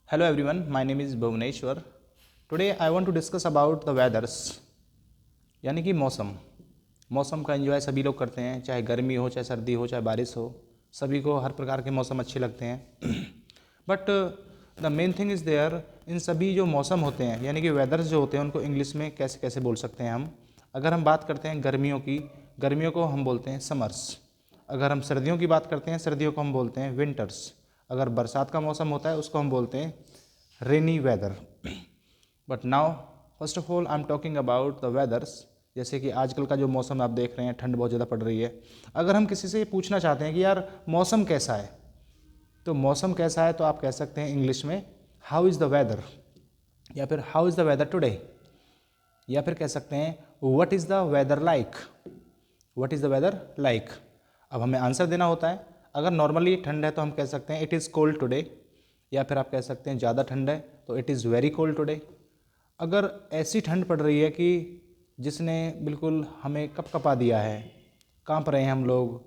Hello everyone, my name is Bhuvneshwar. Today I want to discuss about the weathers, यानी कि मौसम का enjoy सभी लोग करते हैं, चाहे गर्मी हो, चाहे सर्दी हो, चाहे बारिश हो, सभी को हर प्रकार के मौसम अच्छे लगते हैं. But the main thing is there, इन सभी जो मौसम होते हैं यानी कि वेदर्स जो होते हैं उनको इंग्लिश में कैसे कैसे बोल सकते हैं हम. अगर हम बात करते हैं गर्मियों की, गर्मियों को हम बोलते हैं समर्स. अगर हम सर्दियों की बात करते हैं, सर्दियों को हम बोलते हैं विंटर्स. अगर बरसात का मौसम होता है उसको हम बोलते हैं rainy weather. But now first of all I am talking about the weathers. जैसे कि आजकल का जो मौसम आप देख रहे हैं, ठंड बहुत ज़्यादा पड़ रही है. अगर हम किसी से पूछना चाहते हैं कि यार मौसम कैसा है, तो मौसम कैसा है तो आप कह सकते हैं इंग्लिश में हाउ इज़ द वेदर, या फिर how is the weather today, या फिर कह सकते हैं what is the weather like. What is the weather like. अब हमें आंसर देना होता है. अगर नॉर्मली ठंड है तो हम कह सकते हैं इट इज़ कोल्ड टुडे, या फिर आप कह सकते हैं ज़्यादा ठंड है तो it is very cold today. अगर ऐसी ठंड पड़ रही है कि जिसने बिल्कुल हमें कपकपा दिया है, कांप रहे हैं हम लोग,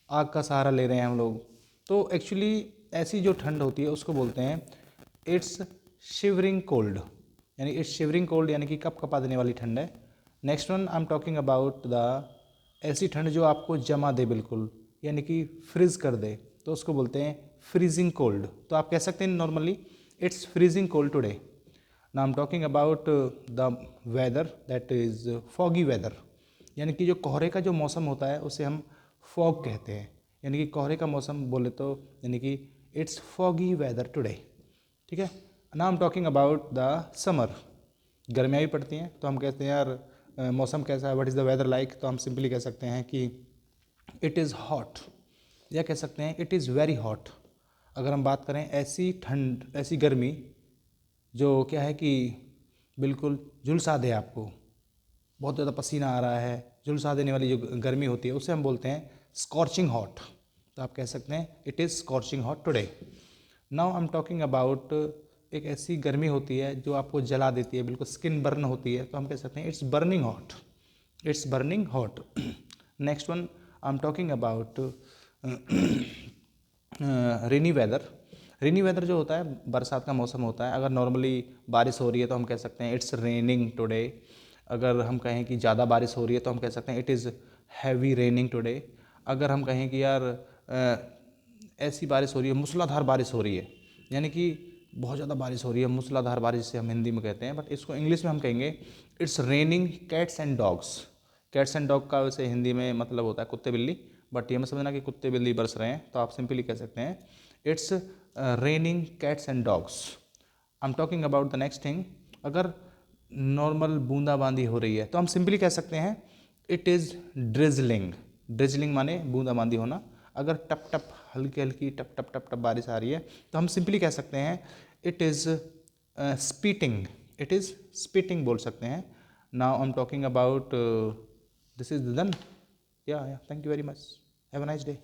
आग का सहारा ले रहे हैं हम लोग, तो एक्चुअली ऐसी जो ठंड होती है उसको बोलते हैं इट्स शिवरिंग कोल्ड. यानी इट्स शिवरिंग कोल्ड यानी कि कपकपा देने वाली ठंड है. Next one I am talking about the ऐसी ठंड जो आपको जमा दे बिल्कुल, यानी कि फ्रीज कर दे, तो उसको बोलते हैं फ्रीजिंग कोल्ड. तो आप कह सकते हैं normally it's freezing cold today. Now I am talking about the weather that is foggy weather. यानी कि जो कोहरे का जो मौसम होता है उसे हम फॉग कहते हैं. यानी कि कोहरे का मौसम बोले तो यानी कि इट्स फॉगी वेदर टुडे. ठीक है. Now I am talking about the summer. गर्मियाँ भी पड़ती हैं तो हम कहते हैं यार मौसम कैसा है, what is the weather like, तो हम सिंपली कह सकते हैं कि इट इज़ हॉट, या कह सकते हैं इट इज़ वेरी हॉट. अगर हम बात करें ऐसी ठंड, ऐसी गर्मी जो क्या है कि बिल्कुल झुलसा दे आपको, बहुत ज़्यादा पसीना आ रहा है, झुलसा देने वाली जो गर्मी होती है उसे हम बोलते हैं स्कॉर्चिंग हॉट. तो आप कह सकते हैं it is scorching hot today. Now I am talking about एक ऐसी गर्मी होती है जो आपको जला देती है, बिल्कुल स्किन बर्न होती है, तो हम कह सकते हैं it's burning hot. It's burning hot. Next one I am talking about rainy weather. Rainy weather जो होता है बरसात का मौसम होता है. अगर नॉर्मली बारिश हो रही है तो हम कह सकते हैं इट्स रेनिंग टुडे. अगर हम कहें कि ज़्यादा बारिश हो रही है तो हम कह सकते हैं it is heavy raining today. अगर हम कहें कि यार ऐसी बारिश हो रही है, मूसलाधार बारिश हो रही है, यानी कि बहुत ज़्यादा बारिश हो रही है, मूसलाधार बारिश से हम हिंदी में कहते हैं, बट इसको इंग्लिश में हम कहेंगे it's raining cats and dogs. Cats and dog का वैसे हिंदी में मतलब होता है कुत्ते बिल्ली, बट ये मत समझना कि कुत्ते बिल्ली बरस रहे हैं, तो आप सिंपली कह सकते हैं it's raining cats and dogs. I am talking about the next thing. अगर नॉर्मल बूंदाबांदी हो रही है तो हम सिंपली कह सकते हैं इट इज़ ड्रिजलिंग. ड्रिजलिंग माने बूंदाबांदी होना. अगर टप टप हल्की हल्की टप टप टप टप बारिश आ रही है तो हम सिंपली कह सकते हैं it is spitting. It is spitting बोल सकते हैं. Now I am talking about this is done. Yeah thank you very much. Have a nice day.